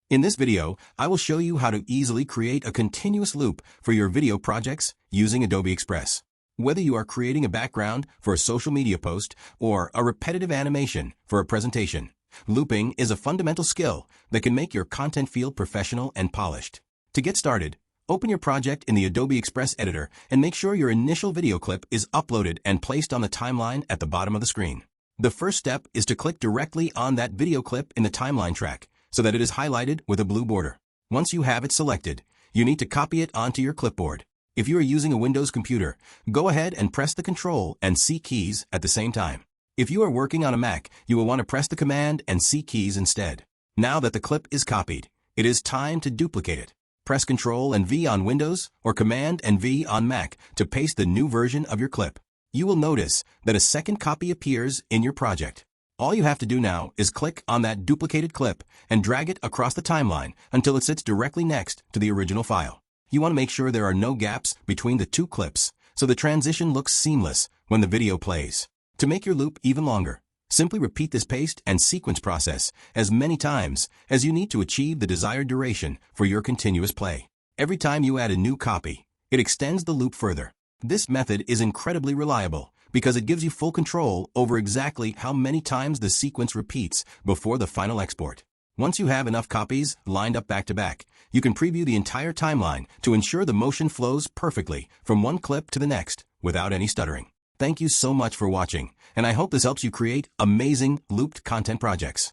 In this video, I will show you how to easily create a continuous loop for your video projects using Adobe Express. Whether you are creating a background for a social media post or a repetitive animation for a presentation, looping is a fundamental skill that can make your content feel professional and polished. To get started, open your project in the Adobe Express editor and make sure your initial video clip is uploaded and placed on the timeline at the bottom of the screen. The first step is to click directly on that video clip in the timeline track so that it is highlighted with a blue border. Once you have it selected, you need to copy it onto your clipboard. If you are using a Windows computer, go ahead and press the Control and C keys at the same time. If you are working on a Mac, you will want to press the Command and C keys instead. Now that the clip is copied, it is time to duplicate it. Press Control and V on Windows or Command and V on Mac to paste the new version of your clip. You will notice that a second copy appears in your project. All you have to do now is click on that duplicated clip and drag it across the timeline until it sits directly next to the original file. You want to make sure there are no gaps between the two clips so the transition looks seamless when the video plays. To make your loop even longer, simply repeat this paste and sequence process as many times as you need to achieve the desired duration for your continuous play. Every time you add a new copy, it extends the loop further. This method is incredibly reliable because it gives you full control over exactly how many times the sequence repeats before the final export. Once you have enough copies lined up back to back, you can preview the entire timeline to ensure the motion flows perfectly from one clip to the next without any stuttering. Thank you so much for watching, and I hope this helps you create amazing looped content projects.